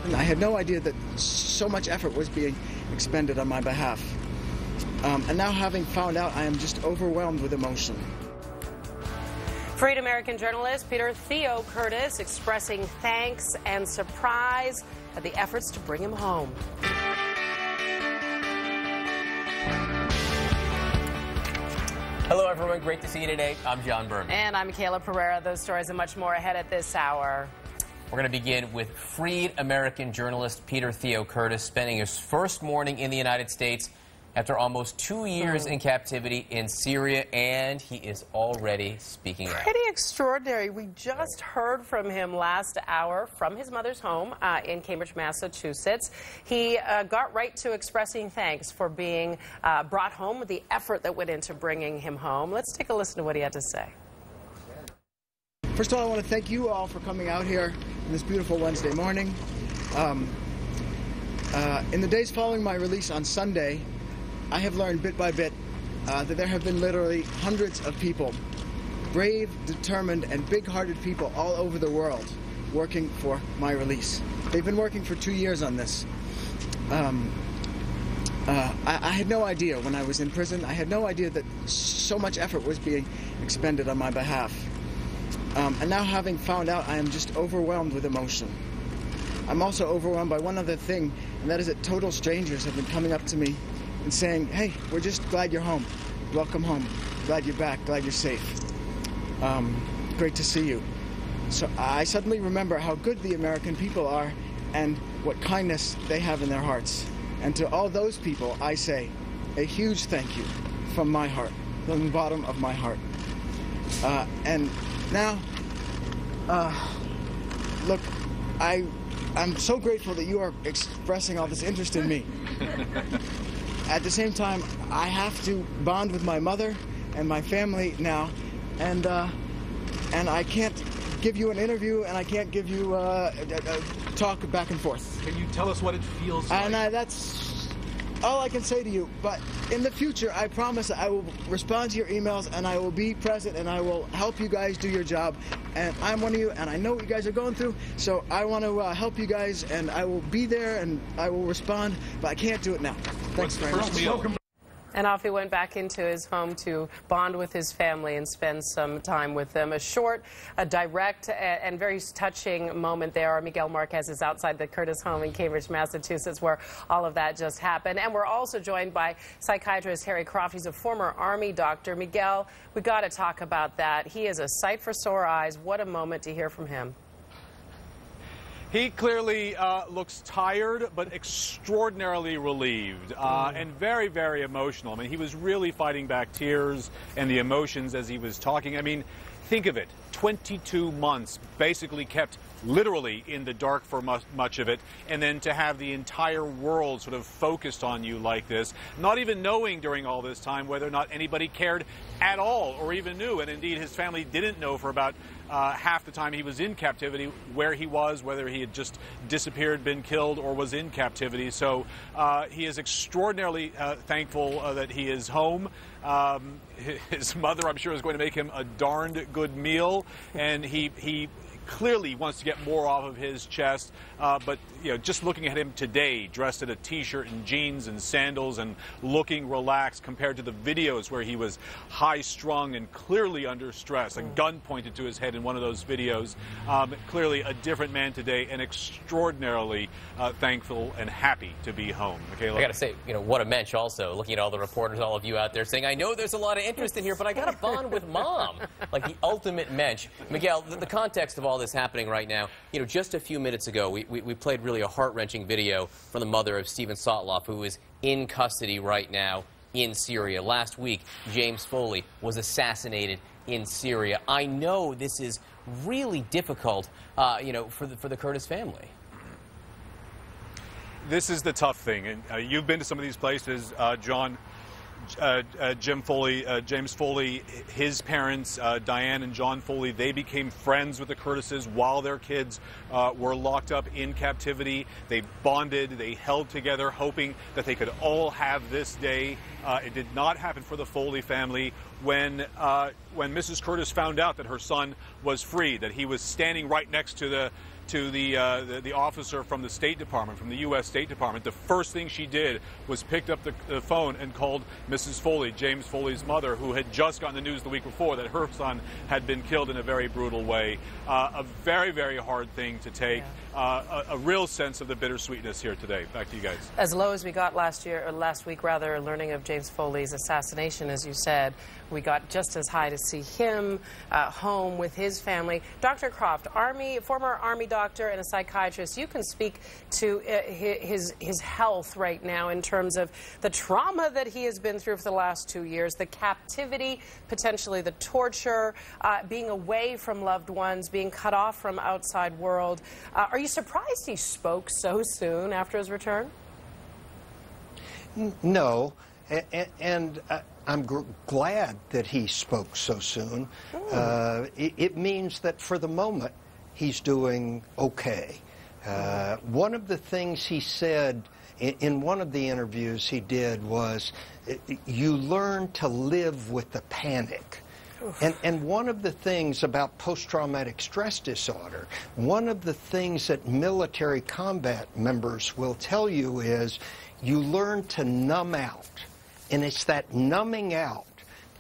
I had no idea that so much effort was being expended on my behalf. And now, having found out, I am just overwhelmed with emotion. Freed American journalist Theo Curtis expressing thanks and surprise at the efforts to bring him home. Hello, everyone. Great to see you today. I'm John Berman. And I'm Michaela Pereira. Those stories and much more ahead at this hour. We're going to begin with freed American journalist Theo Curtis spending his first morning in the United States after almost 2 years in captivity in Syria, and he is already speaking out. Pretty extraordinary. We just heard from him last hour from his mother's home in Cambridge, Massachusetts. He got right to expressing thanks for being brought home, with the effort that went into bringing him home. Let's take a listen to what he had to say. First of all, I want to thank you all for coming out here on this beautiful Wednesday morning. In the days following my release on Sunday, I have learned bit by bit that there have been literally hundreds of people, brave, determined, and big-hearted people all over the world working for my release. They've been working for 2 years on this. I had no idea when I was in prison. I had no idea that so much effort was being expended on my behalf. And now, having found out, I am just overwhelmed with emotion. I'm also overwhelmed by one other thing, and that is that total strangers have been coming up to me and saying, hey, we're just glad you're home. Welcome home. Glad you're back. Glad you're safe. Great to see you. So I suddenly remember how good the American people are and what kindness they have in their hearts. And to all those people, I say a huge thank you from my heart, from the bottom of my heart. And now, look, I'm so grateful that you are expressing all this interest in me. At the same time, I have to bond with my mother and my family now, and I can't give you an interview, and I can't give you a talk back and forth. Can you tell us what it feels like? And that's all I can say to you. But in the future, I promise I will respond to your emails, and I will be present, and I will help you guys do your job. And I'm one of you, and I know what you guys are going through, so I want to help you guys, and I will be there, and I will respond, but I can't do it now. Thanks very much. And off he went back into his home to bond with his family and spend some time with them. A short, direct, and very touching moment there. Miguel Marquez is outside the Curtis home in Cambridge, Massachusetts, where all of that just happened. And we're also joined by psychiatrist Harry Croft. He's a former Army doctor. Miguel, we got to talk about that. He is a sight for sore eyes. What a moment to hear from him. He clearly looks tired, but extraordinarily relieved and very, very emotional. I mean, he was really fighting back tears and the emotions as he was talking. I mean, think of it. 22 months basically kept literally in the dark for much of it, and then to have the entire world sort of focused on you like this, not even knowing during all this time whether or not anybody cared at all or even knew. And indeed, his family didn't know for about half the time he was in captivity where he was, whether he had just disappeared, been killed, or was in captivity. So he is extraordinarily thankful that he is home. His mother, I'm sure, is going to make him a darned good meal, and he clearly wants to get more off of his chest, but just looking at him today, dressed in a t-shirt and jeans and sandals and looking relaxed compared to the videos where he was high-strung and clearly under stress, a gun pointed to his head in one of those videos. Clearly a different man today, and extraordinarily thankful and happy to be home. Michaela? I got to say, what a mensch also, looking at all the reporters, all of you out there saying, I know there's a lot of interest in here, but I got to bond with Mom. Like the ultimate mensch. Miguel, the context of all this happening right now, just a few minutes ago, we played really a heart-wrenching video from the mother of Steven Sotloff, who is in custody right now in Syria. Last week, James Foley was assassinated in Syria. I know this is really difficult, for the Curtis family. This is the tough thing, and you've been to some of these places, John. James Foley, his parents, Diane and John Foley, they became friends with the Curtises while their kids were locked up in captivity. They bonded, they held together, hoping that they could all have this day. It did not happen for the Foley family. When Mrs. Curtis found out that her son was free, that he was standing right next to to the officer from the State Department, from the U.S. State Department, the first thing she did was picked up the phone and called Mrs. Foley, James Foley's mother, who had just gotten the news the week before that her son had been killed in a very brutal way. A very, very hard thing to take. Yeah. A real sense of the bittersweetness here today. Back to you guys. As low as we got last week, learning of James Foley's assassination, as you said, we got just as high to see him home with his family. Dr. Croft, former Army doctor and a psychiatrist, you can speak to his health right now in terms of the trauma that he has been through for the last 2 years, the captivity, potentially the torture, being away from loved ones, being cut off from outside world. Are you surprised he spoke so soon after his return? No, and I'm glad that he spoke so soon. It means that for the moment, he's doing okay. One of the things he said in one of the interviews he did was, you learn to live with the panic. And one of the things about post-traumatic stress disorder, one of the things that military combat members will tell you is you learn to numb out. And it's that numbing out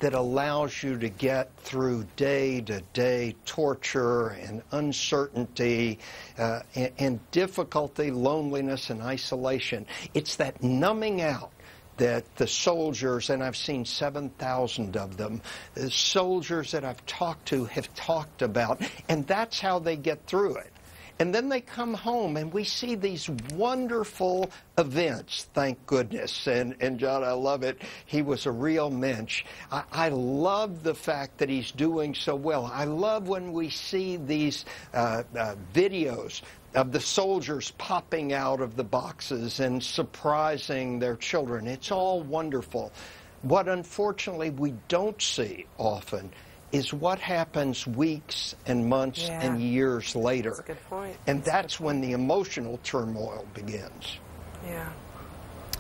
that allows you to get through day-to-day torture and uncertainty and difficulty, loneliness, and isolation. It's that numbing out that the soldiers, and I've seen 7,000 of them, the soldiers that I've talked to have talked about, and that's how they get through it. And then they come home, and we see these wonderful events, thank goodness. And John, I love it. He was a real mensch. I love the fact that he's doing so well. I love when we see these videos of the soldiers popping out of the boxes and surprising their children. It's all wonderful. What, unfortunately, we don't see often is what happens weeks and months and years later. That's a good point. And that's when the emotional turmoil begins. Yeah.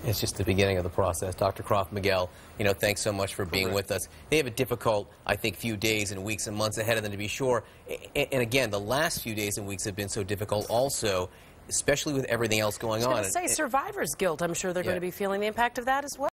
It's just the beginning of the process. Dr. Croft, Miguel, thanks so much for being with us. They have a difficult, I think, few days and weeks and months ahead of them, to be sure. And again, the last few days and weeks have been so difficult also, especially with everything else going on. I was going to say, survivor's guilt. I'm sure they're going to be feeling the impact of that as well.